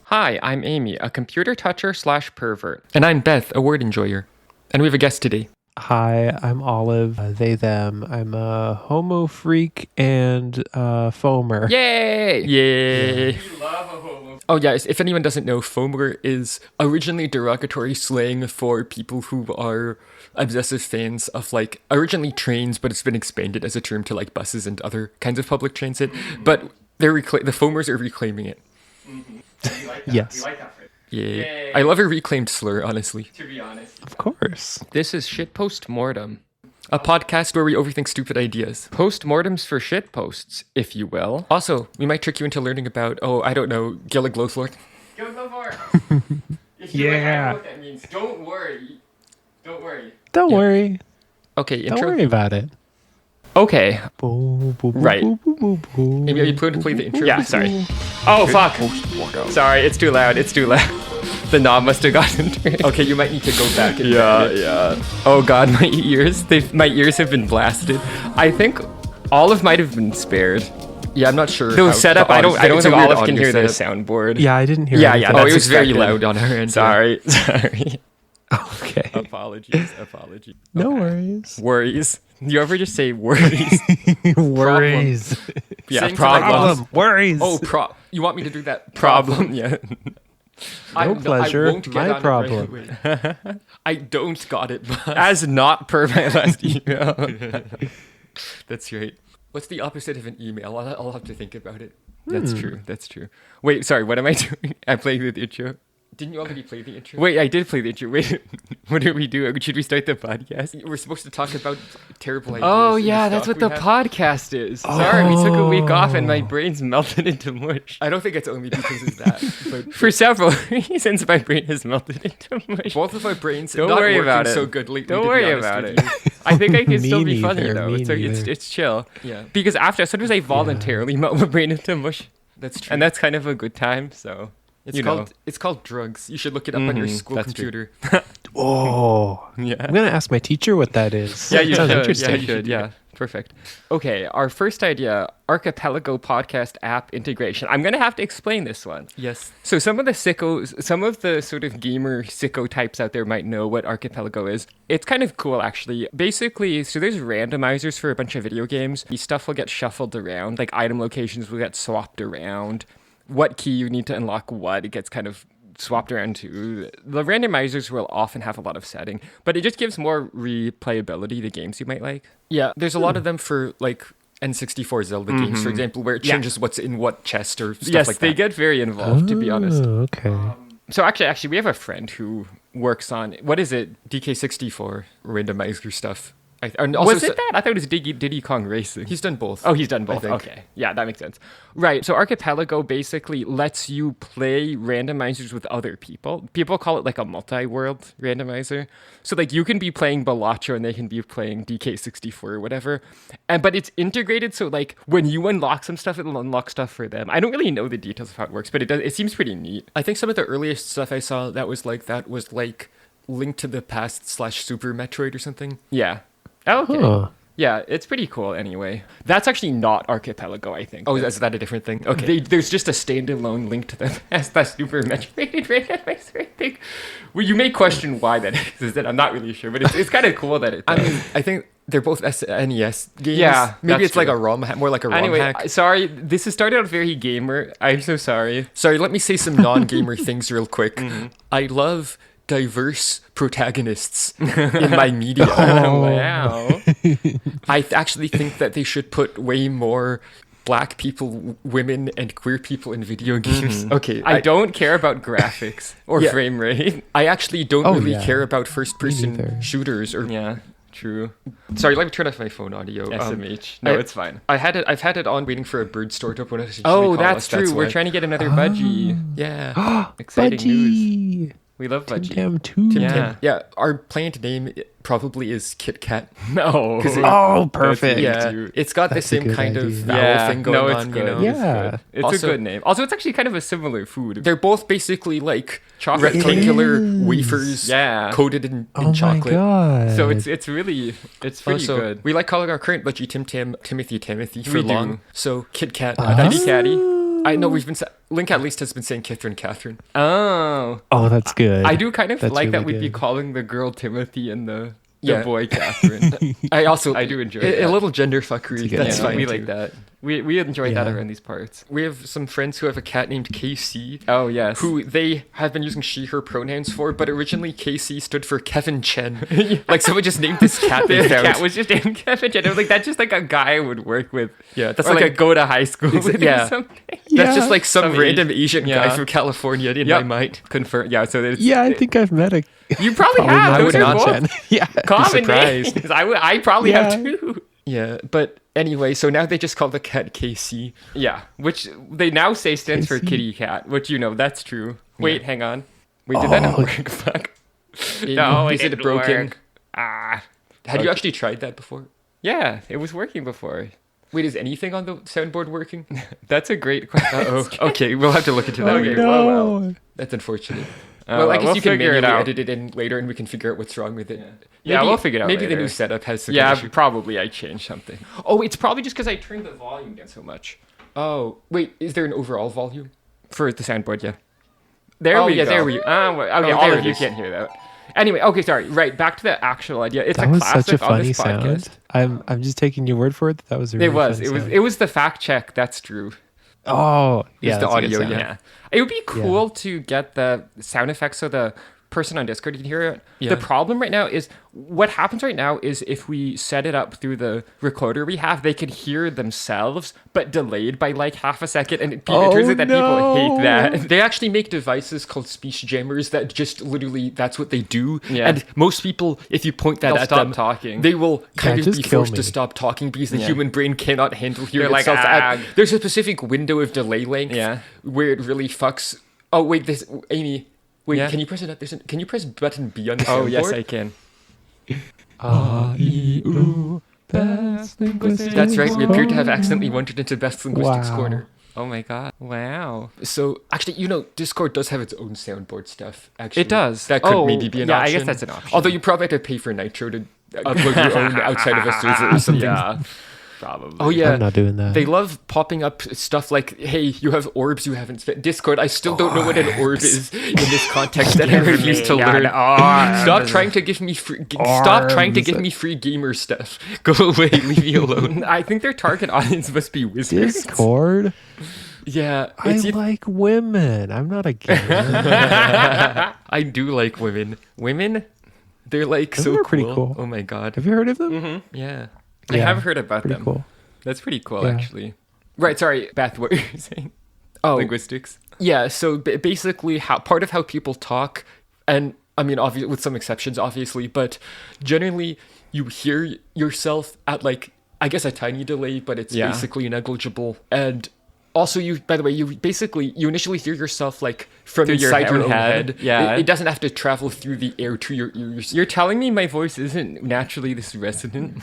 Hi, I'm Amy, a computer toucher / pervert. And I'm Beth, a word enjoyer. And we have a guest today. Hi, I'm Olive, they, them. I'm a homo freak and foamer. Yay! Yay! We love a homo. Oh yes, if anyone doesn't know, foamer is originally derogatory slang for people who are obsessive fans of originally trains, but it's been expanded as a term to buses and other kinds of public transit. But the foamers are reclaiming it. Mm-hmm. We like that. Yes. We like that phrase. Yeah. Yay. I love a reclaimed slur, honestly. To be honest. Of course. This is Shit Post Mortem, a podcast where we overthink stupid ideas. Post-mortems for shit posts, if you will. Also, we might trick you into learning about, Gillig Lothlord. Go for it. If you I know what that means. Don't worry. Don't worry. Okay, intro. Don't worry about it. Okay. Right. Maybe you plan to play the intro? Yeah, sorry. Oh, fuck. Sorry, it's too loud. The knob must have gotten turned. Okay, you might need to go back and yeah. Oh god, my ears have been blasted. I think Olive might have been spared. Yeah, I'm not sure. The setup, I don't think Olive can hear the soundboard. Yeah, I didn't hear Yeah, anything. yeah. Oh, it was very loud on our end. Sorry. Okay. Apologies. No Okay. worries. Worries. You ever just say worries? Worries. Yeah, Problem. Worries. Oh, you want me to do that? Problem. Yeah. No pleasure. I won't get my on problem. It right away. I don't got it, but as not per my last email. That's right. What's the opposite of an email? I'll have to think about it. That's true. Wait, sorry, what am I doing? I'm playing the intro. Didn't you already play the intro? Wait, I did play the intro. Wait, what do we do? Should we start the podcast? We're supposed to talk about terrible ideas. Oh, yeah, that's what the podcast is. Sorry, we took a week off and my brain's melted into mush. I don't think it's only because of that. But for several reasons, my brain has melted into mush. Both of our brains don't not worry about it. So good lately, don't worry about it. I think I can still be funny, though. It's chill. Yeah. Because sometimes I voluntarily melt my brain into mush. That's true. And that's kind of a good time, so... It's called drugs. You should look it up on your school computer. Oh. Yeah. I'm going to ask my teacher what that is. Yeah, you Sounds should. interesting. Yeah, you should. Yeah, perfect. Okay, our first idea, Archipelago podcast app integration. I'm going to have to explain this one. Yes. So some of the sort of gamer sicko types out there might know what Archipelago is. It's kind of cool, actually. Basically, so there's randomizers for a bunch of video games. These stuff will get shuffled around, item locations will get swapped around. What key you need to unlock what, it gets kind of swapped around too. The randomizers will often have a lot of setting, but it just gives more replayability to games you might like. Yeah, there's a lot of them for N64 Zelda games, for example, where it changes what's in what chest or stuff like that. Yes, they get very involved, to be honest. Okay. So actually, we have a friend who works on, what is it, DK64 randomizer stuff. Was it that? I thought it was Diddy Kong Racing. He's done both. Oh, he's done both. Okay. Yeah, that makes sense. Right. So Archipelago basically lets you play randomizers with other people. People call it a multi-world randomizer. So you can be playing Balacho and they can be playing DK64 or whatever. But it's integrated so when you unlock some stuff, it'll unlock stuff for them. I don't really know the details of how it works, but it seems pretty neat. I think some of the earliest stuff I saw that was Link to the Past / Super Metroid or something. Yeah. Oh, okay. Huh. Yeah, it's pretty cool anyway. That's actually not Archipelago, I think. Oh, is that a different thing? Okay. There's just a standalone Link to the Past / Super Metroid randomizer, I think. Well, you may question why that exists. I'm not really sure, but it's kind of cool that it does. I mean, I think they're both SNES games. Yeah, maybe it's true. A ROM, more like a ROM hack. Sorry, this has started out very gamer. I'm so sorry. Sorry, let me say some non-gamer things real quick. Mm-hmm. I love diverse protagonists in my media. Oh, wow. I actually think that they should put way more black people, women, and queer people in video games. Mm-hmm. Okay. I don't care about graphics or frame rate. I actually don't really care about first-person shooters or... Yeah. True. Sorry, let me turn off my phone audio. SMH. No, it's fine. I've had it on waiting for a bird store to open it. Oh, that's true. We're trying to get another budgie. Yeah. Exciting news. We love budgie. Tim Tam too. Yeah. Our plant name probably is Kit Kat. No. Perfect. Yeah. It's got the same kind of vowel thing going on. Good. Yeah. It's also a good name. Also, it's actually kind of a similar food. They're both basically chocolate rectangular wafers coated in chocolate. My God. So it's pretty good. We like calling our current budgie Tim Tam Timothy for long. So Kit Kat, Daddy Caddy. I know Link at least has been saying Catherine. Oh. Oh, that's good. I do kind of That's like really that we'd be good. calling the girl Timothy and the boy Catherine. I do enjoy a little gender fuckery. good That's idea. fine. We too. like that. We enjoy that Yeah. around these parts. We have some friends who have a cat named KC. Oh, yes. Who they have been using she/her pronouns for, but originally KC stood for Kevin Chen. Like someone just named this cat. The they found. cat was just named Kevin. And I was like, that's just like a guy I would work with. Yeah, that's Or like like go to high school with yeah. or something. That's just like some Some random Asian guy yeah. from California in Yep. my mind. Confirm. Yeah, so it's, Yeah, I think I've met a. you probably Probably have. not Those are John both Chen. Yeah. common surprised. names. I probably Yeah. have too. Yeah, but anyway, so now they just call the cat KC. Yeah, which they now say stands for Casey. kitty cat, which that's true. Wait, hang on. Wait, did that not Oh. work? Fuck. No, Is it it didn't broken? work. Ah. Had you actually tried that before? Yeah, it was working before. Wait, is anything on the soundboard working? That's a great question. Oh, okay, we'll have to look into that. Oh Okay, no. well. that's unfortunate. Oh, Well, I well, guess we'll you can figure it manually out. edit it in later, and we can figure out what's wrong with it. Yeah, we'll figure it out Maybe the later. new setup has some Yeah, issue. probably I changed something. Oh, it's probably just because I turned the volume down so much. Oh, wait, is there an overall volume? For the soundboard, yeah. There Oh, we yeah, go. there we- okay, oh, all there of it you is. can't hear that. Anyway, okay, sorry. Right, back to the actual idea. It's That a was classic such a on funny this podcast. sound. I'm just taking your word for it. That was a really It was. fun It was. sound. It was the fact check. That's true. Oh, yeah. the that's a good audio, sound. yeah. Yeah. It would be cool to get the sound effects so the person on Discord can hear it. Yeah. The problem right now is what happens right now is if we set it up through the recorder we have, they can hear themselves, but delayed by like half a second. And it turns out that people hate that. They actually make devices called speech jammers that just literally, that's what they do. Yeah. And most people, if you point that They'll at stop them, talking. they will kind of just be kill forced to me. stop talking because the Yeah. human brain cannot handle hearing They're like, itself. "Ag." There's a specific window of delay length Yeah. where it really fucks. Oh, wait, this, Amy. Wait, Yeah. can you press it? Can you press button B on the Oh, yes, soundboard? I can. That's right. We appear to have accidentally wandered into Best Linguistics Wow. Corner. Oh my god. Wow. So actually, Discord does have its own soundboard stuff. Actually, It does. That could Oh, maybe be an yeah, I option. guess that's an option. Although you probably have to pay for Nitro to upload your own outside of a server or something. Yeah. Probably. Oh yeah. I'm not doing that. They love popping up stuff like, "Hey, you have orbs you haven't spent." Discord, I still don't know what an orb is in this context, and I refuse to learn. Stop trying to give me free. Stop trying to give me free gamer stuff. Go away. Leave me alone. I think their target audience must be wizards. Discord. Yeah, I it's like women. I'm not a gamer. I do like women. Women, they're like Women so are pretty cool. cool. Oh my god. Have you heard of them? Yeah. I Yeah, have heard about Pretty them. cool. That's pretty cool, Yeah. actually. Right, sorry, Beth, what were you saying? Oh, Linguistics. yeah. So basically, part of how people talk, and I mean, with some exceptions, obviously, but generally, you hear yourself at like, I guess, a tiny delay, but it's Yeah. basically negligible. And also, by the way, you initially hear yourself like from Through your inside your own own head. head. Yeah. It doesn't have to travel through the air to your ears. You're telling me my voice isn't naturally this resonant?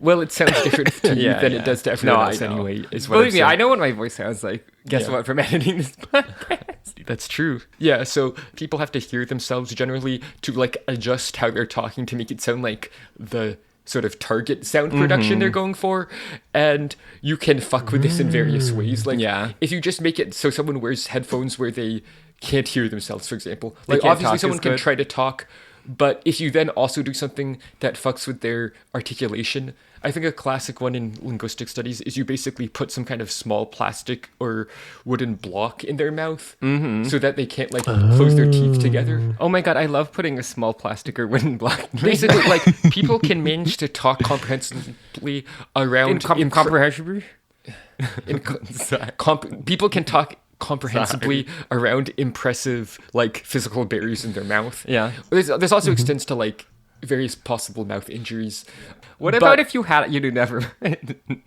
Well, it sounds different to you Yeah, than yeah. it does to everyone No, I else know. anyway. Is what Believe I'm me, saying. I know what my voice sounds like. Guess Yeah. what? From editing this podcast. That's true. Yeah, so people have to hear themselves generally to like adjust how they're talking to make it sound like the sort of target sound production they're going for. And you can fuck with this in various ways. Like Yeah. if you just make it so someone wears headphones where they can't hear themselves, for example. They Like can't obviously talk someone as can good. try to talk, but if you then also do something that fucks with their articulation, I think a classic one in linguistic studies is you basically put some kind of small plastic or wooden block in their mouth so that they can't like close their teeth together. Oh my god, I love putting a small plastic or wooden block. Basically, like people can manage to talk comprehensively around Incomprehensible? people can talk comprehensively around impressive like physical barriers in their mouth. Yeah. There's also extents to like various possible mouth injuries. What But- about if you had it? You do never.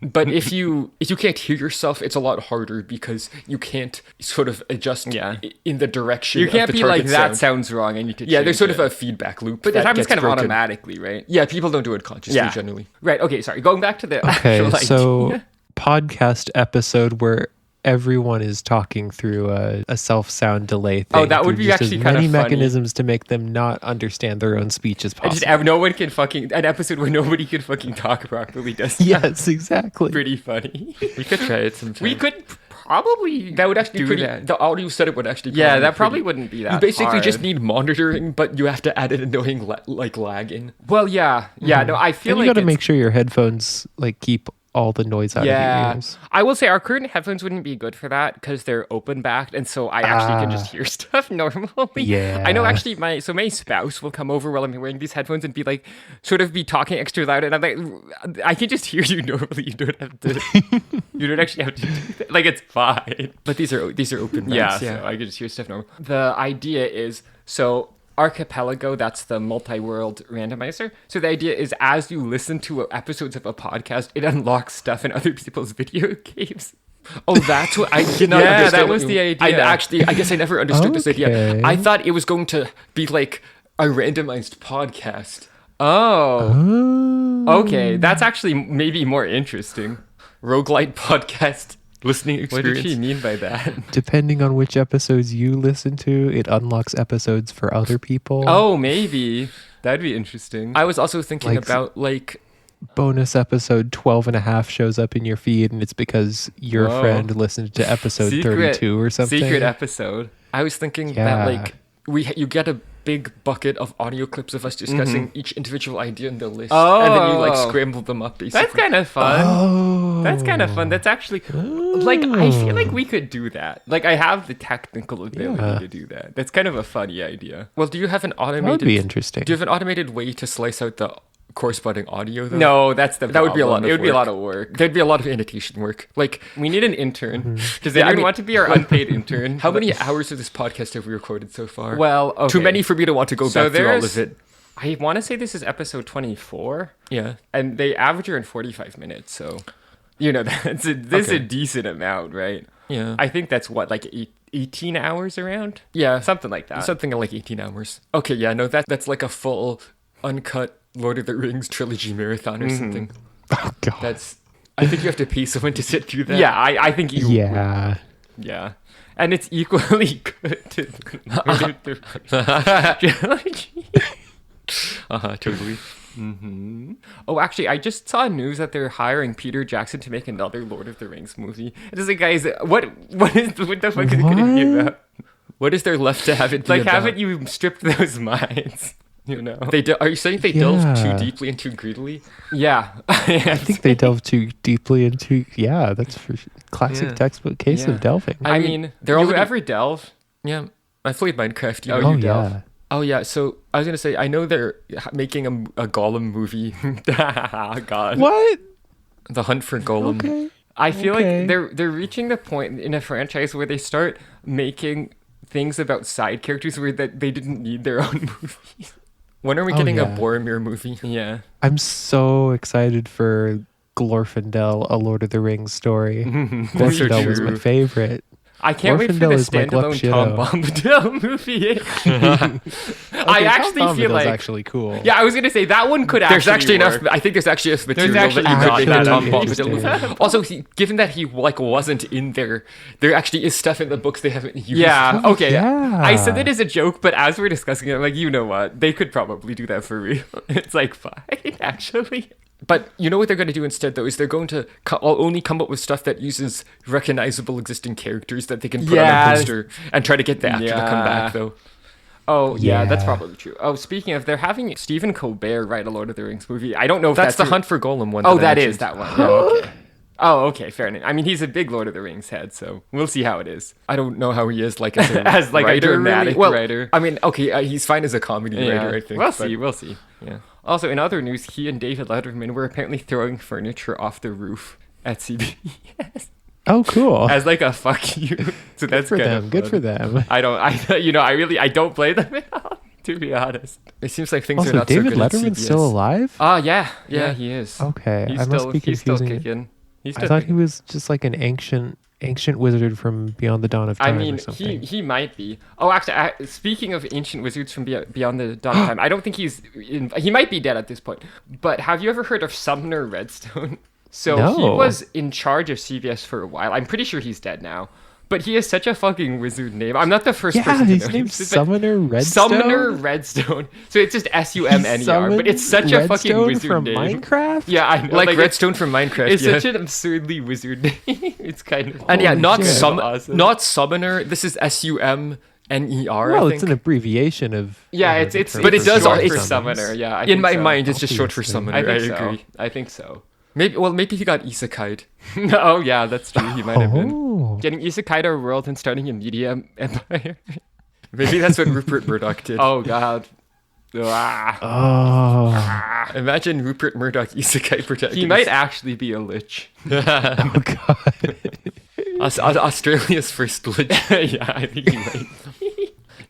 But if you can't hear yourself, it's a lot harder because you can't sort of adjust Yeah. in the direction. You can't of the be like, target that sound. sounds wrong. I need to Yeah, there's change sort of it. a feedback loop. But that happens gets kind of broken. automatically, right? Yeah, people don't do it consciously Yeah. generally. Right, okay, sorry. Going back to the Okay, actual so idea. podcast episode where everyone is talking through a self-sound delay thing. Oh, that would through be just actually as kinda many funny. mechanisms to make them not understand their own speech as I possible. just no one can fucking an episode where nobody can fucking talk properly does Yes, exactly. pretty funny. We could try it sometime. We could probably That would actually do be pretty. that. The audio setup would actually. Yeah, that be probably pretty- wouldn't be that You basically hard. just need monitoring, but you have to add an annoying lag in. Well, yeah. No, I feel And like you got to it's- make sure your headphones like keep all the noise out of your ears. I will say our current headphones wouldn't be good for that because they're open backed, and so I actually can just hear stuff normally. Yeah. I know actually my spouse will come over while I'm wearing these headphones and be like, sort of be talking extra loud, and I'm like, I can just hear you normally. You don't have to. You don't actually have to. Do that. Like it's fine. But these are open. Yeah, mics, so I can just hear stuff normal. The idea is so. Archipelago, that's the multi-world randomizer. So the idea is as you listen to episodes of a podcast, it unlocks stuff in other people's video games. Oh, that's what I did not Yeah, understand. that what was you- the idea. I guess I never understood this idea. Okay. I thought it was going to be like a randomized podcast. Oh. Okay, that's actually maybe more interesting. Roguelite podcast listening What experience. did she mean by that? Depending on which episodes you listen to, it unlocks episodes for other people. Oh, maybe. That'd be interesting. I was also thinking Like- about like Bonus episode 12 and a half shows up in your feed, and it's because your Whoa. friend listened to episode 32 or something. Secret episode. I was thinking Yeah. that like you get a big bucket of audio clips of us discussing each individual idea in the list, and then you like Oh. scramble them up. Basically, That's kind of fun. Oh. That's kind of fun. That's actually like I feel like we could do that. Like I have the technical ability Yeah. to do that. That's kind of a funny idea. Well, do you have an That would automated? be interesting. Do you have an automated way to slice out the corresponding audio? Though? No, that's the That would be a lot problem. of It would be a work. lot of work. There'd be a lot of annotation work. Like, We need an intern. Does Yeah, I anyone mean- want to be our unpaid intern? how many hours of this podcast have we recorded so far? Well, okay. Too many for me to want to go So back through all there's- of it. I want to say this is episode 24, Yeah. and they average around 45 minutes. So, you know, this is a Okay. decent amount, right? Yeah. I think that's what, like 18 hours around? Yeah. Something like that. Something like 18 hours. Okay, yeah, no, that's like a full uncut Lord of the Rings trilogy marathon or something. Oh, God. That's I think you have to pay someone to sit through that. Yeah, I think you. Yeah. Yeah. And it's equally good to Lord of the Rings trilogy. Totally. Oh, actually, I just saw news that they're hiring Peter Jackson to make another Lord of the Rings movie. It's like, guys, what the fuck is it gonna be What? about? What is there left to have it be Like, about? haven't you stripped those minds? You know? Are you saying they delve Yeah. too deeply and too greedily? Yeah. I think they delve too deeply into. Yeah, that's for classic Yeah. textbook case Yeah. of delving. I mean, they're you already- ever delve? Yeah, I played Minecraft. You Oh, know. you oh delve. yeah. Oh yeah, so I was gonna say I know they're making a Gollum movie, God. What? The Hunt for Gollum. Okay. I feel Okay. like they're reaching the point in a franchise where they start making things about side characters where that they didn't need their own movies. When are we Oh, getting a yeah. Boromir movie? Yeah. I'm so excited for Glorfindel, a Lord of the Rings story. Glorfindel was my true. favorite. I can't wait for the Glorfindel is my standalone Tom Gluck Bombadil movie. I Okay, actually Tom feel Bombadil's like actually cool. yeah, I was gonna say that one could There's actually work. enough. I think there's actually enough material actually that you not could make a that Tom interesting. Bombadil movie. Also, given that he like wasn't in there actually is stuff in the books they haven't used. Yeah, okay. yeah. I said it as a joke, but as we're discussing it, I'm like, you know what? They could probably do that for real. It's like fine, actually. But you know what they're going to do instead, though, is they're going to only come up with stuff that uses recognizable existing characters that they can put on Yeah. a poster and try to get the actor to come back, though. Oh, yeah, that's Yeah. probably true. Oh, speaking of, they're having Stephen Colbert write a Lord of the Rings movie. I don't know if That's the true. Hunt for Gollum one. Oh, that I that is mentioned. that one. Yeah, okay. Oh, okay, fair enough. I mean, he's a big Lord of the Rings head, so we'll see how it is. I don't know how he is like as a As, like, a writer, dramatic really. Well, writer. I mean, okay, he's fine as a comedy writer, I think. We'll but- see, we'll see. Yeah. Also, in other news, he and David Letterman were apparently throwing furniture off the roof at CBS Oh, cool. as like a fuck you. So that's Good for kind them. of Good fun. for them. I don't blame them at all, to be honest. It seems like things are Also, not David so good at Letterman's CBS. still alive? Oh, yeah, Yeah. he is. Okay, He's I must still, be he's still confusing it. kicking. He's I still thought he kicking. was just like an ancient wizard from Beyond the Dawn of I Time mean, or something. he might be. Oh, actually, speaking of ancient wizards from Beyond the Dawn of Time, I don't think he might be dead at this point. But have you ever heard of Sumner Redstone? So he No. was in charge of CBS for a while. I'm pretty sure he's dead now. But he has such a fucking wizard name. I'm not the first person to know. His name's Summoner Redstone. Summoner Redstone. So it's just SUMNER, but it's such a fucking wizard from name. Minecraft? Yeah, I know. Like Redstone from Minecraft. It's such an absurdly wizard name. It's kind of... And yeah, not awesome. not Summoner. This is SUMNER. Well, it's an abbreviation of... Yeah, it's but it does all... for It's Summoner, yeah. in my mind, it's just short for Summoner. I agree. I think so. Maybe he got isekai'd. Oh, yeah, that's true. He might have been. Oh. Getting isekai'd our world and starting a media empire. Maybe that's what Rupert Murdoch did. Oh, God. Ah. Oh. Imagine Rupert Murdoch isekai protagonist. He might actually be a lich. Oh, God. Australia's first lich. Yeah, I think he might.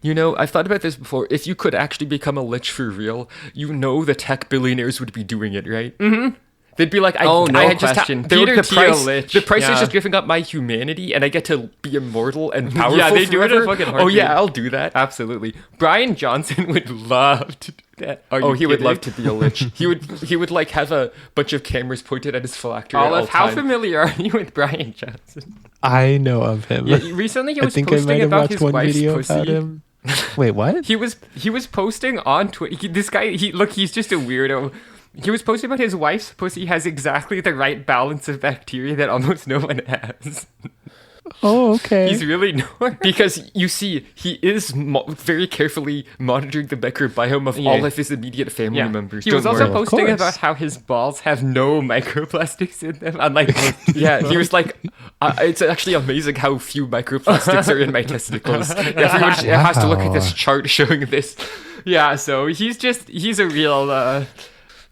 You know, I've thought about this before. If you could actually become a lich for real, you know the tech billionaires would be doing it, right? Mm-hmm. They'd be like, no question. The price Yeah. is just giving up my humanity, and I get to be immortal and powerful. Yeah, they do it in forever. a fucking Oh heartbeat. yeah, I'll do that. Absolutely. Brian Johnson would love to do that. He would love to be a lich. He would like have a bunch of cameras pointed at his phylactery. Olive, how time. familiar are you with Brian Johnson? I know of him. Yeah, recently he was I might posting have about watched his one wife's video pussy. about him. Wait, what? He was posting on Twitter. This guy, he's just a weirdo. He was posting about his wife's pussy has exactly the right balance of bacteria that almost no one has. Oh, okay. He's really normal. Because you see, he is very carefully monitoring the microbiome of all of his immediate family members. He was also worry. Of posting course. about how his balls have no microplastics in them, unlike most Yeah, he was like, it's actually amazing how few microplastics are in my testicles. Everyone has to look at this chart showing this. Yeah, so he's a real.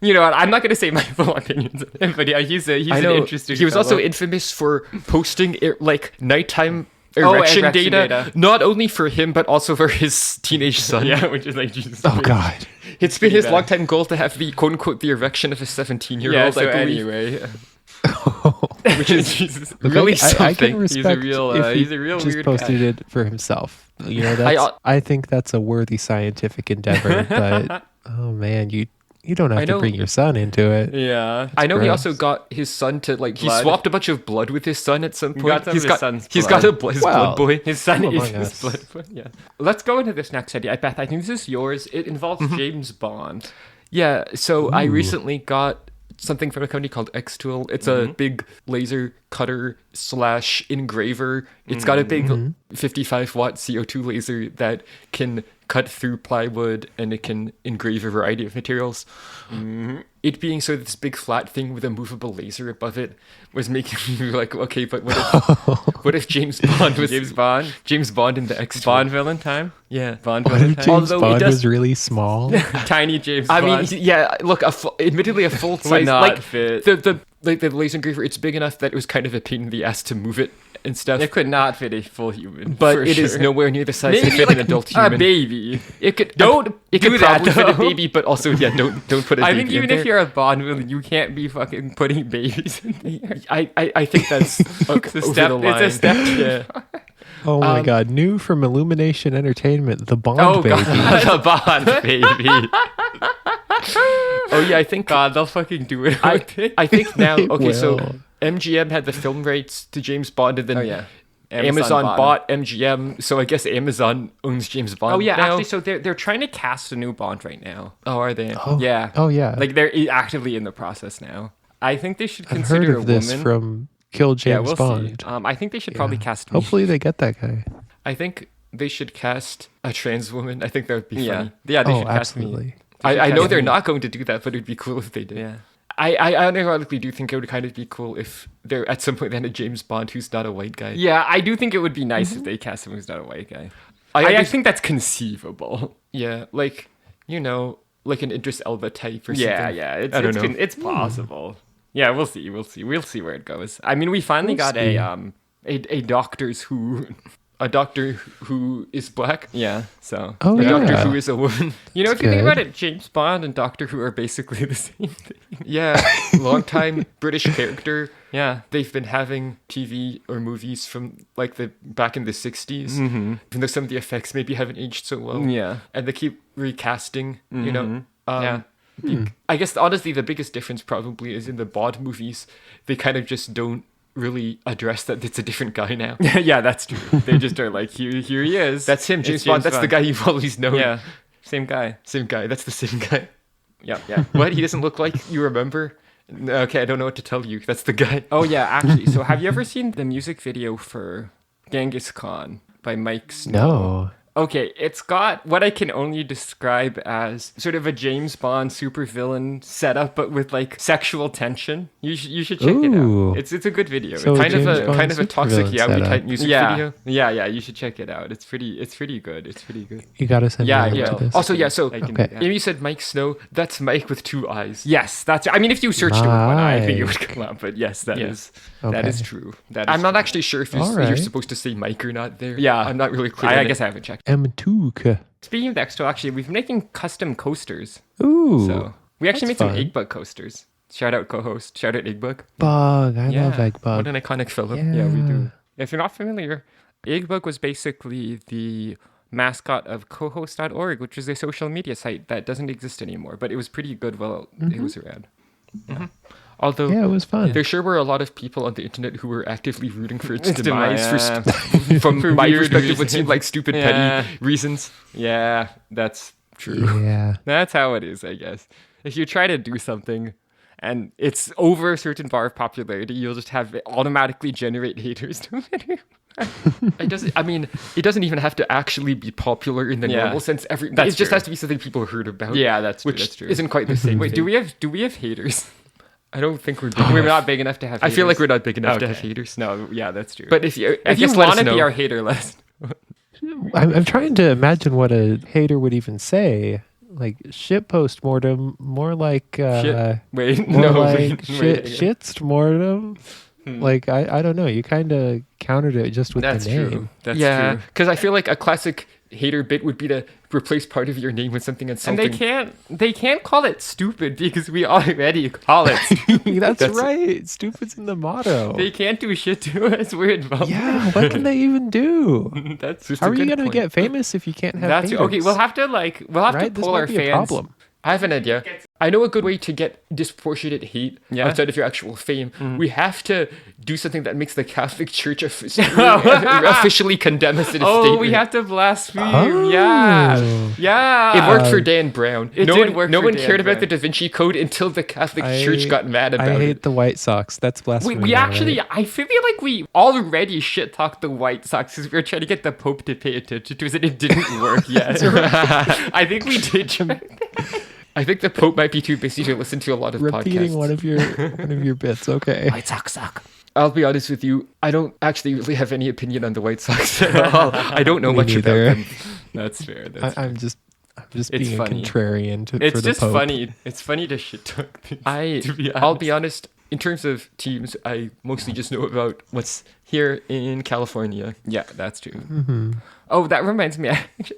You know what? I'm not going to say my full opinions of him, but yeah, he's an interesting. He was fellow. also infamous for posting like nighttime erection data, not only for him but also for his teenage son. Yeah, which is like Jesus. Oh, God. It's been his bad. longtime goal to have the quote unquote the erection of a 17-year-old. Yeah, so I believe. anyway, Which is Jesus, Look, really I can something. respect real, he's a real just weird posted guy. it for himself. You know, I think that's a worthy scientific endeavor. But oh man, you don't have to bring your son into it. Yeah, I know he gross. also got his son to like he Blood. swapped a bunch of blood with his son at some point. got some of his son's He's blood. got his blood boy. his son Come is among his us. blood. But yeah, let's go into this next idea. Beth, I think this is yours. It involves Mm-hmm. James Bond. Yeah, so I Ooh. recently got something from a company called xtool. It's a big laser cutter / engraver. It's got a big 55 watt CO2 laser that can cut through plywood and it can engrave a variety of materials. It being sort of this big flat thing with a movable laser above it was making me like, okay, but what if James Bond was James Bond in the xtool? Bond villain time. Yeah. Bond What villain if time. James Although it Bond does- was really small? Tiny James I Bond. mean, yeah. Look, admittedly, a full size not like fit. the laser engraver. It's big enough that it was kind of a pain in the ass to move it and stuff. It could not fit a full human, But for it is sure. nowhere near the size to Maybe fit like an adult a human. baby. It could Don't It could do that, probably fit a though. baby, but also don't put a I baby think even in if there. you're a Bond villain, you can't be fucking putting babies in there. I think that's It's a over step. the line. It's a step. Yeah. Oh my God! New from Illumination Entertainment, the Bond Oh baby. God, the Bond baby. Oh yeah, I think God, they'll fucking do it. I think now. It Okay, so will. MGM had the film rights to James Bond, and then Oh yeah, Amazon bought MGM. So I guess Amazon owns James Bond. Oh yeah, now. actually, so they're trying to cast a new Bond right now. Oh, are they? Oh, Yeah. Oh yeah. Like they're actively in the process now. I think they should I've consider heard a of this woman. from Kill James yeah, we'll Bond. see. I think they should probably Yeah. cast me. Hopefully they get that guy. I think they should cast a trans woman. I think that would be Yeah, funny. yeah, they Oh, should cast me. absolutely. I know cast they're me. not going to do that, but it'd be cool if they did. Yeah. I ironically do think it would kind of be cool if there at some point they had a James Bond who's not a white guy. Yeah, I do think it would be nice if they cast someone who's not a white guy. I I think that's conceivable. Yeah, like like an Idris Elba type or something. Yeah. It's, I don't know. It's possible. Yeah, we'll see. We'll see where it goes. I mean, we finally We'll got see. a Doctor's Who. A doctor who is black. Yeah. So. Oh A yeah. doctor who is a woman. You know, if That's you think good. about it, James Bond and Doctor Who are basically the same thing. Yeah, long-time British character. Yeah. They've been having TV or movies from like the back in the 60s. Mm-hmm. Even though some of the effects maybe haven't aged so well. Yeah. And they keep recasting, you know. Yeah. I guess honestly the biggest difference probably is in the Bond movies. They kind of just don't really address that it's a different guy now. Yeah, that's true. They just are like, here he is. That's him, James Bond. That's the guy you've always known. Yeah, same guy. That's the same guy. Yeah. What? He doesn't look like you remember? Okay, I don't know what to tell you. That's the guy. Oh yeah, actually. So have you ever seen the music video for Genghis Khan by Mike Snow? No. Okay, it's got what I can only describe as sort of a James Bond supervillain setup, but with like sexual tension. You should check it out. It's a good video. So it's kind of a toxic yaoi type music video. Yeah. You should check it out. It's pretty good. It's pretty good. You gotta send me a link to this. Also, so Okay. Amy said Mike Snow. That's Mike with 2 eyes. Yes, that's. I mean, if you searched it with 1 eye, I think it would come up. But yes, that is true. I'm not actually sure if you're supposed to say Mike or not there. Yeah, I'm not really clear. I guess I haven't checked. M2K. Speaking of xtool, actually, we've been making custom coasters. Ooh. So we actually made fun. some egg bug coasters. Shout out co-host. Shout out egg bug. Bug. I love egg bug. What an iconic fellow. Yeah, we do. If you're not familiar, egg bug was basically the mascot of cohost.org, which is a social media site that doesn't exist anymore, but it was pretty good while it was around. Mm-hmm. Although it was fun. There sure were a lot of people on the internet who were actively rooting for its demise from my weird perspective, reasons. would seem like stupid, petty reasons. Yeah, that's true. Yeah. That's how it is, I guess. If you try to do something and it's over a certain bar of popularity, you'll just have it automatically generate haters to it. It doesn't even have to actually be popular in the normal sense. It just has to be something people heard about. Yeah, that's true. Which isn't quite the same. Wait, do we have haters? I don't think we're big We're enough. not big enough to have haters. I feel like we're not big enough to have haters. No, yeah, that's true. But if you want to be our hater, I'm trying to imagine what a hater would even say. Like shit postmortem, more like shit. Wait, more no, like wait. shitstmortem. Like I don't know. You kind of countered it just with That's the name. true. That's yeah, true. because I feel like a classic hater bit would be to replace part of your name with something insulting. And they can't call it stupid because we already call it stupid. That's right. Stupid's in the motto. They can't do shit to us. We're involved. Yeah, what can they even do? That's How are you gonna get famous if you can't have haters? Okay, we'll have to Right? pull our This might be a fans. problem. I have an idea. I know a good way to get disproportionate hate outside of your actual fame. We have to do something that makes the Catholic Church officially condemn us in a statement. We have to blaspheme. Oh. Yeah. It worked for Dan Brown. It no did one, work no for one Dan cared about Brown. the Da Vinci Code until the Catholic Church got mad about I hate it. the White Sox. That's blasphemy. We all actually, right. I feel like we already shit talked the White Sox because we were trying to get the Pope to pay attention to us and it didn't work yet. I think we did try. I think the Pope might be too busy to listen to a lot of repeating podcasts. one of your bits. Okay. White Sox suck. I'll be honest with you. I don't actually really have any opinion on the White Sox at all. I don't know Me much neither. about them. That's fair. I'm just It's being funny. a contrarian for It's the just Pope. funny. It's funny to shit talk things. I'll be honest. In terms of teams, I mostly just know about what's here in California. Yeah, that's true. Mm-hmm. Oh, that reminds me.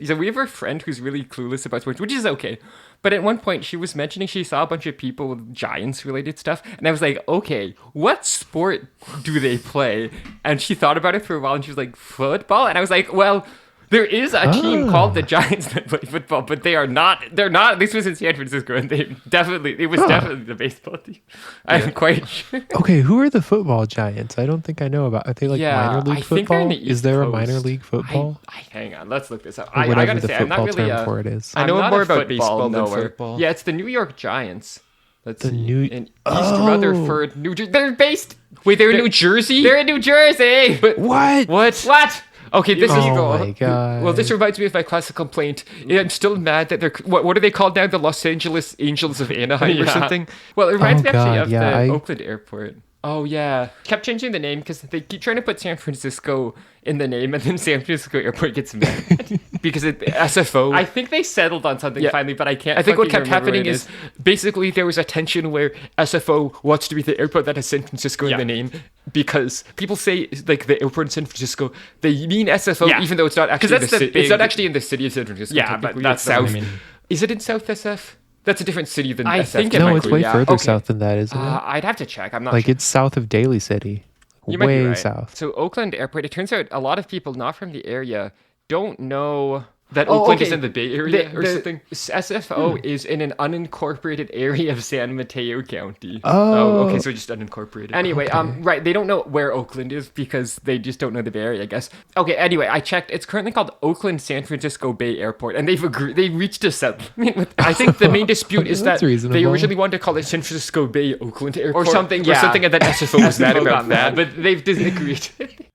So we have a friend who's really clueless about sports, which is okay. But at one point, she was mentioning she saw a bunch of people with Giants-related stuff, and I was like, okay, what sport do they play? And she thought about it for a while, and she was like, football? And I was like, well, there is a team called the Giants that play football, but they're not, this was in San Francisco, and it was definitely the baseball team. I'm quite sure. Okay, who are the football Giants? I don't think I know about. Are they like minor league I think they're in football? the Is there East a minor Coast. league football? Hang on, let's look this up. Or I whatever gotta the say, I'm not football really term for it is. I know I'm not more a about baseball than knower. football. Yeah, it's the New York Giants. Let's The see. New- in East Oh. Rutherford, New Jersey. They're based. Wait, They're in New Jersey? They're in New Jersey. But What? What? okay, this is Oh my god. well. This reminds me of my classic complaint. I'm still mad that they're what are they called now? The Los Angeles Angels of Anaheim or Yeah. something. Well, it reminds Oh, me actually God, of yeah, the I- Oakland airport. Oh yeah, kept changing the name because they keep trying to put San Francisco in the name, and then San Francisco Airport gets mad. Because SFO. I think they settled on something finally, but I can't. I think what fucking kept remember happening what it is basically there was a tension where SFO wants to be the airport that has San Francisco in the name because people say like the airport in San Francisco they mean SFO even though it's not actually that's the the city. It's big- not actually in the city of San Francisco. Yeah, but technically. that's It's the one I south. mean. Is it in South SF? That's a different city than I SF. think it No, might it's be, way yeah. further Okay. south than that, isn't it? I'd have to check. I'm not Like sure. it's south of Daly City. You might be Way right. south. So Oakland Airport, it turns out a lot of people not from the area don't know that Oakland is in the Bay Area or something? SFO is in an unincorporated area of San Mateo County. Oh, okay, so just unincorporated. Anyway, right, they don't know where Oakland is because they just don't know the Bay Area, I guess. Okay, anyway, I checked. It's currently called Oakland San Francisco Bay Airport, and they've agreed. They reached a settlement. I think the main dispute is that they originally wanted to call it San Francisco Bay Oakland Airport or something, and then SFO was mad about that, but they've disagreed.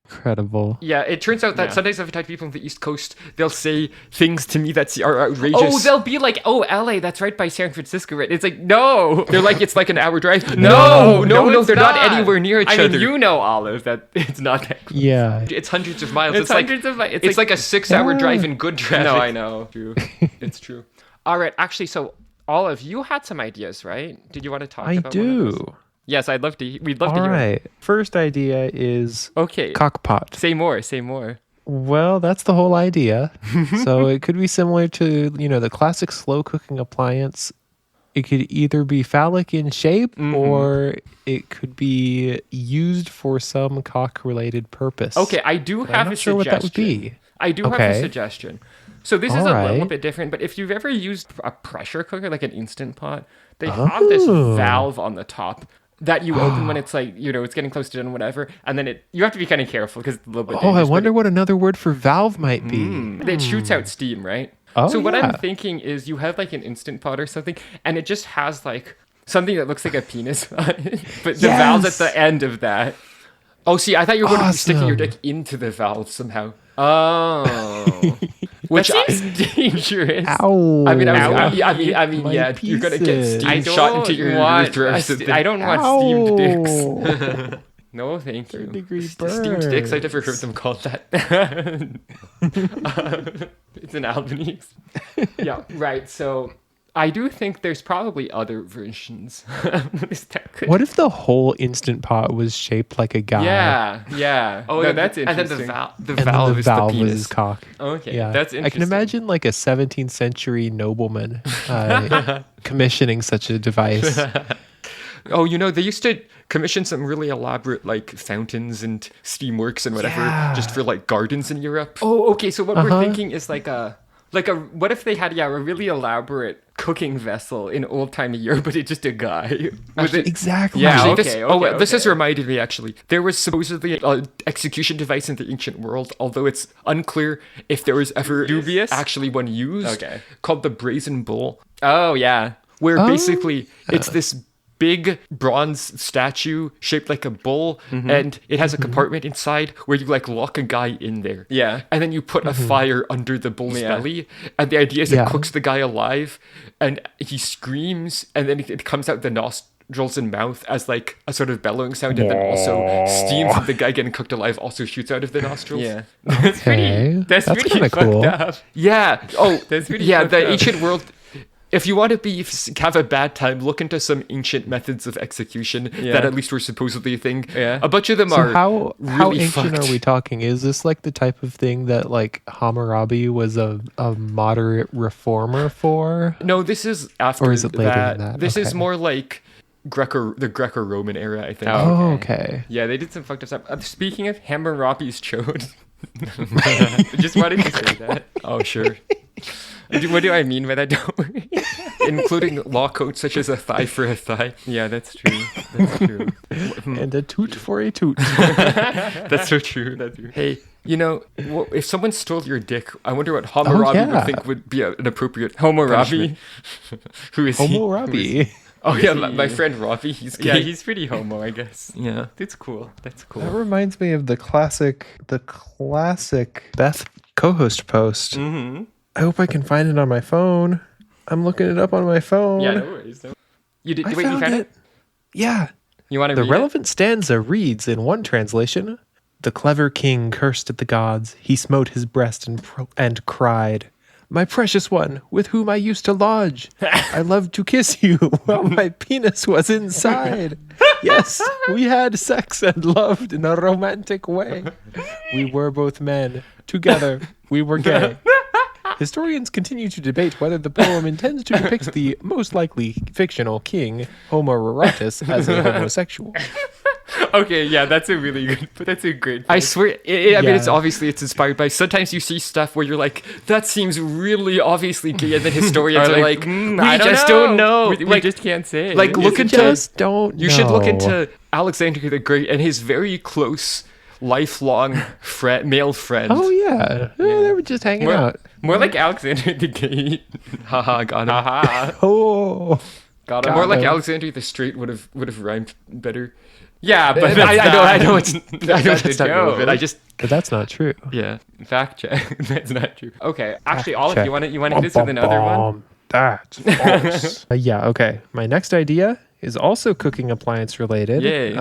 Incredible. Yeah, it turns out that sometimes I've talked to people on the East Coast, they'll say things to me that are outrageous. Oh, they'll be like, "Oh, LA, that's right by San Francisco, right?" It's like, no. They're like, it's like an hour drive. No, they're not anywhere near each other. I mean, you know, Olive, that it's not that close. Yeah. It's hundreds of miles. It's hundreds of miles. It's like a 6-hour drive in good traffic. No, I know. True. It's true. All right, actually, so Olive, you had some ideas, right? Did you want to talk about I do. Yes, we'd love to hear. All right. First idea is Cockpot. Say more. Well, that's the whole idea. So it could be similar to, the classic slow cooking appliance. It could either be phallic in shape or it could be used for some cock-related purpose. Okay, I do have a suggestion. What that would be. I do have a suggestion. So this is a little bit different, but if you've ever used a pressure cooker, like an Instant Pot, they have this valve on the top that you open when it's like, it's getting close to done, whatever. And then you have to be kind of careful because it's a little bit dangerous. I wonder what another word for valve might be. It shoots out steam, right? So what I'm thinking is you have like an Instant Pot or something, and it just has like something that looks like a penis on it, but the valve's at the end of that. Oh, see, I thought you were going to be sticking your dick into the valve somehow. Oh, which seems dangerous. Ow! I mean, yeah, you're gonna get steam shot into your urethra. I don't want steamed dicks. No, thank you. Third-degree steamed dicks. I've never heard them called that. It's an Albanese. Yeah, right. So I do think there's probably other versions. What if the whole Instant Pot was shaped like a guy? Yeah. Oh, no, that's interesting. And then the valve is the penis. Was his cock. Okay, yeah. That's interesting. I can imagine like a 17th century nobleman commissioning such a device. Oh, they used to commission some really elaborate like fountains and steamworks and whatever just for like gardens in Europe. Oh, okay. So what we're thinking is like a what if they had a really elaborate cooking vessel in old-timey Europe, but it's just a guy with it? Exactly. Yeah. This has reminded me actually. There was supposedly an execution device in the ancient world, although it's unclear if there was ever actually one used. Called the Brazen Bull. Oh yeah. Where basically it's this big bronze statue shaped like a bull, and it has a compartment inside where you like lock a guy in there. Yeah. And then you put a fire under the bull's belly, and the idea is it cooks the guy alive, and he screams, and then it comes out the nostrils and mouth as like a sort of bellowing sound, and then also steam from the guy getting cooked alive also shoots out of the nostrils. Yeah. That's pretty fucked cool. up. Yeah. Oh, that's pretty yeah. fucked The up. ancient world. If you want to have a bad time, look into some ancient methods of execution that at least were supposedly a thing. Yeah. A bunch of them are how really ancient fucked. are we talking? Is this like the type of thing that like Hammurabi was a moderate reformer for? No, this is after or is it later than that? This is more like the Greco-Roman era, I think. Oh, okay. Yeah, they did some fucked up stuff. Speaking of Hammurabi's chode, just wanted to say that. Oh, sure. What do I mean by that? Don't worry. Including law codes such as a thigh for a thigh. Yeah, that's true. That's true. And a toot for a toot. That's so true. Hey, if someone stole your dick, I wonder what Hammurabi would think would be an appropriate Hammurabi. Who is Hammurabi. Oh yeah, my friend Ravi. He's gay. Yeah, he's pretty homo, I guess. Yeah, that's cool. That reminds me of the classic Beth co-host post. Mm-hmm. I hope I can find it on my phone. I'm looking it up on my phone. Yeah, no worries. You found it? Yeah. You want to read it? The relevant stanza reads in one translation, "The clever king cursed at the gods. He smote his breast and cried, 'My precious one, with whom I used to lodge. I loved to kiss you while my penis was inside. Yes, we had sex and loved in a romantic way. We were both men. Together, we were gay.'" Historians continue to debate whether the poem intends to depict the most likely fictional king, Homo Erotus, as a homosexual. Okay, yeah, that's a really good. That's a great. I swear. I mean, it's obviously it's inspired by. Sometimes you see stuff where you're like, that seems really obviously gay, and then historians are like, we just don't know. We just can't say. Like, look into. Just don't. You should look into Alexander the Great and his very close, lifelong male friend. Oh yeah, they were just hanging out. More like Alexander the Gay. Haha, got him. Haha. Oh, got him. More like Alexander the Straight would have rhymed better. Yeah, but I know it's that's not relevant. But that's not true. Yeah, fact check. That's not true. Okay, actually, Olive, you want to hit this with another one? That's false. Yeah. Okay. My next idea is also cooking appliance related. Yay.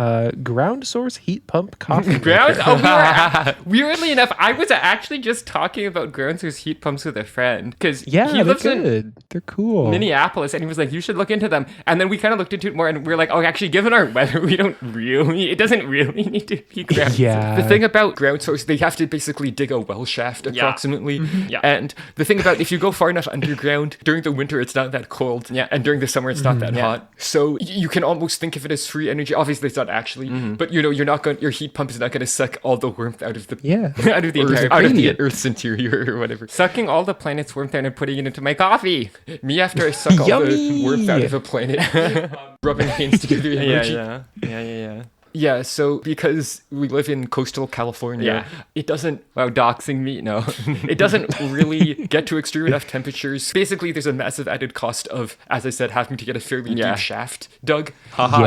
Ground source heat pump coffee. Weirdly enough, I was actually just talking about ground source heat pumps with a friend because he lives in they're cool. Minneapolis, and he was like, "You should look into them." And then we kind of looked into it more, and we were like, "Oh, actually, given our weather, it doesn't really need to be ground source." Yeah. The thing about ground source, they have to basically dig a well shaft approximately. Yeah. And the thing about if you go far enough underground during the winter, it's not that cold. Yeah. And during the summer, it's not that hot. So you can almost think of it as free energy. Obviously, it's not actually, but your heat pump is not going to suck all the warmth out of the out of the Earth's interior or whatever. Sucking all the planet's warmth out and putting it into my coffee. Me after I suck all the warmth out of a planet, rubbing hands together. Yeah. Yeah, so because we live in coastal California, it doesn't... Wow, doxing me? No. It doesn't really get to extreme enough temperatures. Basically, there's a massive added cost of, as I said, having to get a fairly deep shaft dug. Haha,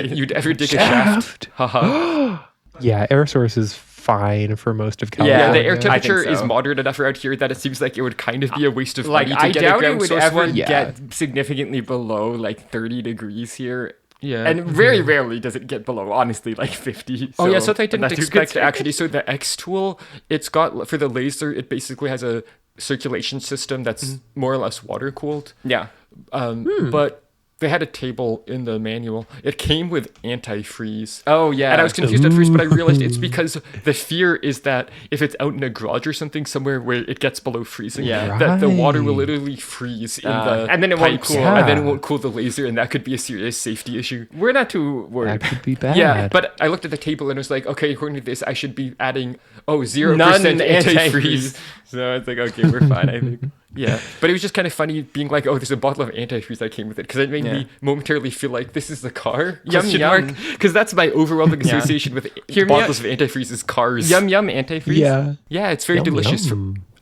you'd ever dig a shaft? Haha. Yeah, air source is fine for most of California. Yeah, the air temperature is moderate enough around here that it seems like it would kind of be a waste of money to get a ground source. I doubt it would ever get significantly below like 30 degrees here. Yeah. And very rarely does it get below, honestly, like 50. So something I didn't expect, actually. So the xtool, it's got, for the laser, it basically has a circulation system that's more or less water-cooled. Yeah. But they had a table in the manual. It came with antifreeze. Oh, yeah. And I was confused at first, but I realized it's because the fear is that if it's out in a garage or something, somewhere where it gets below freezing, that the water will literally freeze in the and then it won't cool, and then it won't cool the laser, and that could be a serious safety issue. We're not too worried. That could be bad. Yeah, but I looked at the table and it was like, okay, according to this, I should be adding 0% antifreeze. So it's like, okay, we're fine, I think. Yeah, but it was just kind of funny being like, oh, there's a bottle of antifreeze that came with it, because it made me momentarily feel like this is the car? Yum. Because that's my overwhelming association with bottles of antifreeze is cars. Yum antifreeze. Yeah, it's very delicious.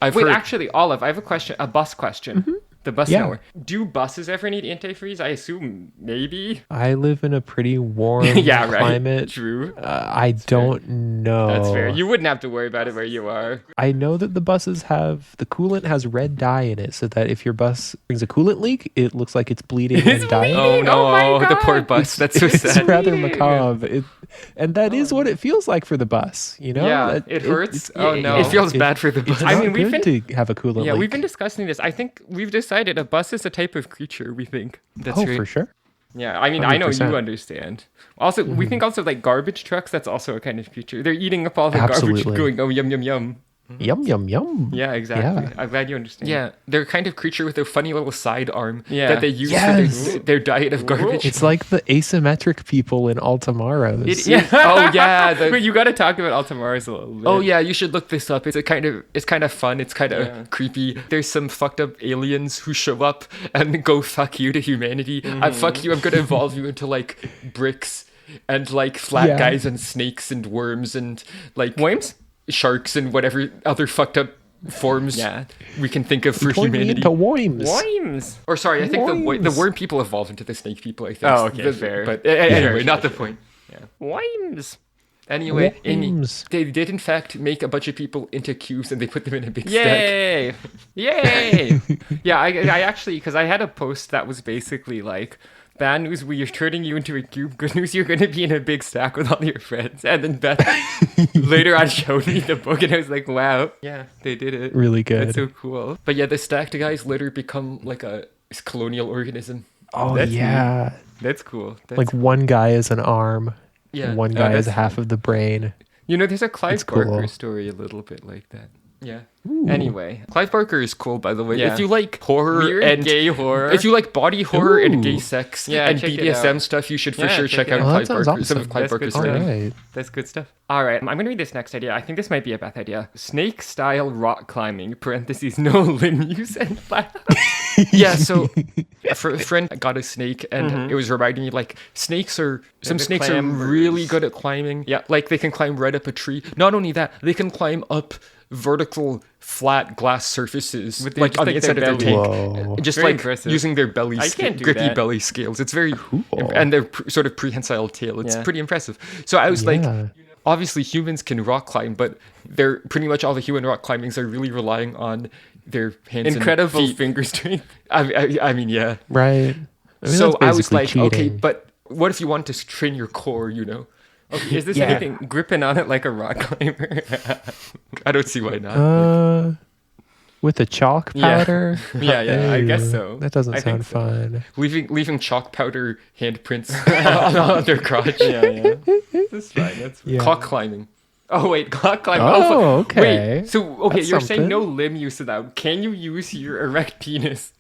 Actually, Olive, I have a question, a bus question. The bus nowhere. Do buses ever need antifreeze? I assume maybe. I live in a pretty warm climate. True. I don't know. That's fair. You wouldn't have to worry about it where you are. I know that the buses have, the coolant has red dye in it, so that if your bus brings a coolant leak, it looks like it's bleeding and dying. Oh no, the poor bus. That's so sad. It's rather macabre. And that is what it feels like for the bus, you know? Yeah, it hurts. It feels bad for the bus. I mean, we've been to have a coolant leak. Yeah, we've been discussing this. I think we've decided a bus is a type of creature, we think. That's right. For sure. Yeah, I mean, 100%. I know you understand. Also, we think also like garbage trucks, that's also a kind of creature. They're eating up all the garbage and going, oh, yum, yum, yum. Yum, yum, yum. Yeah, exactly. Yeah. I'm glad you understand. Yeah, they're a kind of creature with a funny little sidearm that they use for their diet of garbage. It's like the asymmetric people in Altamaros. Wait, you got to talk about Altamaros a little bit. Oh yeah, you should look this up. It's kind of fun. It's kind of creepy. There's some fucked up aliens who show up and go fuck you to humanity. Fuck you. I'm gonna evolve you into like bricks and like flat guys and snakes and worms and like worms. Sharks and whatever other fucked up forms we can think of for humanity. Into worms. Worms. Or sorry, I think the worm people evolve into the snake people, I think. Oh, okay, fair. But anyway, not the point. Yeah. Worms. Anyway, they did in fact make a bunch of people into cubes and they put them in a big stack. Yay! Yeah, I actually, because I had a post that was basically like, bad news, we're turning you into a cube. Good news, you're going to be in a big stack with all your friends. And then Beth later on showed me the book and I was like, wow. Yeah, they did it. Really good. That's so cool. But yeah, the stacked guys later become like a colonial organism. Oh, yeah. That's cool. Like one guy is an arm. Yeah. One guy is half of the brain. You know, there's a Clive Barker story a little bit like that. Yeah. Ooh. Anyway. Clive Barker is cool, by the way. Yeah. If you like horror Weird and gay horror. if you like body horror and Ooh. gay sex Yeah, and check it BDSM out. stuff, you should for Yeah, sure check check it out out. Oh, Clive that sounds Barker. Some of awesome. Clive That's good Barker's All stuff. stuff. right. That's good stuff. All right, I'm going to read this next idea. I think this might be a Beth idea. Snake-style rock climbing, parentheses, no limb use and Yeah, so a friend got a snake, and it was reminding me, like, some the snakes are climbers. really good at climbing. Yeah. Like, they can climb right up a tree. Not only that, they can climb up vertical, flat glass surfaces, With their- like just on like the inside their of their belly. tank. Whoa. Just Very like impressive. using their belly, I can't do grippy that. belly scales. It's very Cool. and their sort of prehensile tail. It's Yeah. pretty impressive. So I was like, Yeah. obviously humans can rock climb, but they're pretty much all the human rock climbings are really relying on their hands Incredible and feet. finger strength. I mean, yeah. Right. I mean, So that's I was basically like, okay, cheating. but what if you want to train your core? You know, Okay, is this Yeah. anything gripping on it like a rock climber? I don't see why not. With a chalk Yeah. powder. Yeah, I guess Ew, so. That doesn't I think sound so. fun. Leaving chalk powder handprints on their crotch. yeah. That's fine. That's fine. Yeah. Cock climbing. Oh wait, clock climbing. Oh, okay. Wait, so okay, That's you're saying something. no limb use of that. Can you use your erect penis?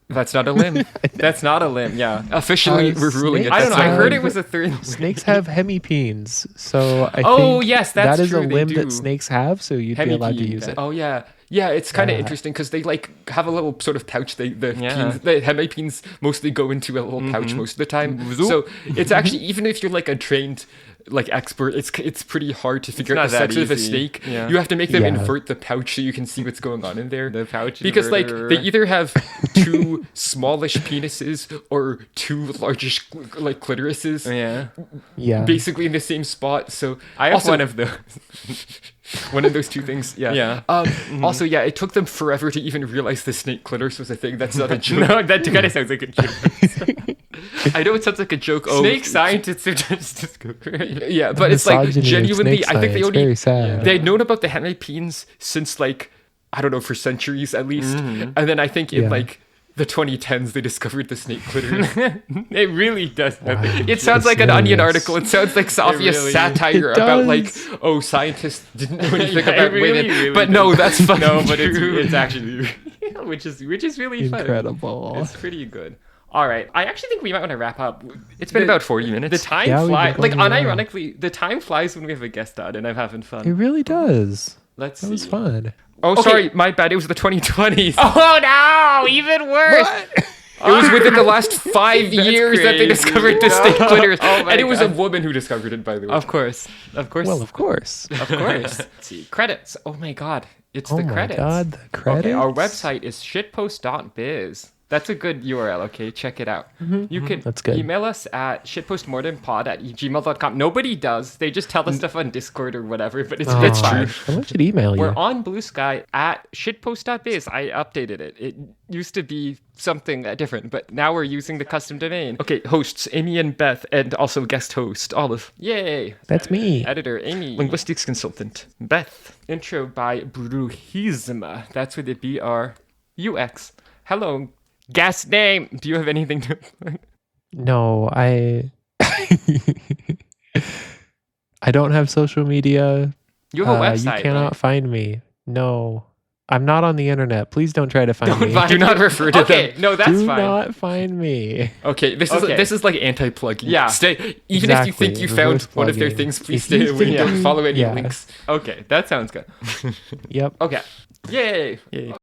That's not a limb. That's not a limb. Yeah. Officially, Uh, we're ruling it. snakes I don't know. I That's heard not- it was a third. Snakes have hemipenes, so I Oh, think yes, that's that is true, a they limb do. that snakes have, so you'd be allowed to Hemipene, use it. Oh yeah, yeah. It's kind of Yeah. interesting because they like have a little sort of pouch. The Yeah. peens, the hemipenes mostly go into a little pouch most of the time. Zoop. So it's actually, even if you're like a trained like expert, it's pretty hard to figure out not the sex that of a easy. snake. Yeah. You have to make them Yeah. invert the pouch so you can see what's going on in there. The pouch Because like inverter. they either have two smallish penises or two largish like clitorises, Yeah. Yeah. basically in the same spot. So I have also, one of those. one of those two things. Yeah. Yeah. Also, yeah, it took them forever to even realize the snake clitoris was a thing. That's not a joke. No, that kind of sounds like a joke. I know it sounds like a joke. Oh, Snake scientists have just discovered. yeah, but it's like Misogyny of genuinely. snake I think they science, only very sad. they had known about the hemipenes since like I don't know, for centuries at least. And then I think in Yeah. like the 2010s they discovered the snake clitoris. It really does. Wow. It sounds like an Onion Serious. article. It sounds like obvious really- satire It about like, does. oh, scientists didn't know anything Yeah, it about really, women. really but does. no, that's fucking No, but true. it's actually real, which is really fun. Incredible. It's pretty good. All right, I actually think we might want to wrap up. It's been about 40 minutes. The time Yeah, we've been flies. Like going around. unironically, the time flies when we have a guest on, and I'm having It fun. really does. Let's That see. was fun. Oh, Okay. sorry, my bad. It was the 2020s. Oh no! Even worse. It was within the last 5 That's years that they crazy. discovered the snake No. clitoris. Oh my And it was a God. woman who discovered it, by the way. Of course. Well, of course. Of course. Let's see. Credits. Oh my god. It's Oh the my credits. god, the credits. Okay, our website is shitpost.biz. That's a good URL, okay? Check it out. You can That's good. email us at shitpostmortemmpod@gmail.com. Nobody does. They just tell us stuff on Discord or whatever, but it's Aw, fine. Someone should email you. We're on Blue Sky at shitpost.biz. I updated it. It used to be something different, but now we're using the custom domain. Okay, hosts Amy and Beth, and also guest host Olive. Yay. That's me. Editor Amy. Linguistics consultant Beth. Intro by Bruhisma. That's with a B-R-U-X. Hello. Guest name. Do you have anything to... No, I don't have social media. You have a You website, cannot right? find me. No. I'm not on the internet. Please don't try to find me. Do not refer to Okay, them. no, that's Do fine. not find me. Okay, this Okay. is like anti-plugging. Yeah. Stay. Even if you think Exactly, you found reverse one of their plugging. things, please If you stay away. think Don't you- follow any yeah. links. Okay, that sounds good. Yep. Okay. Yay. Yay.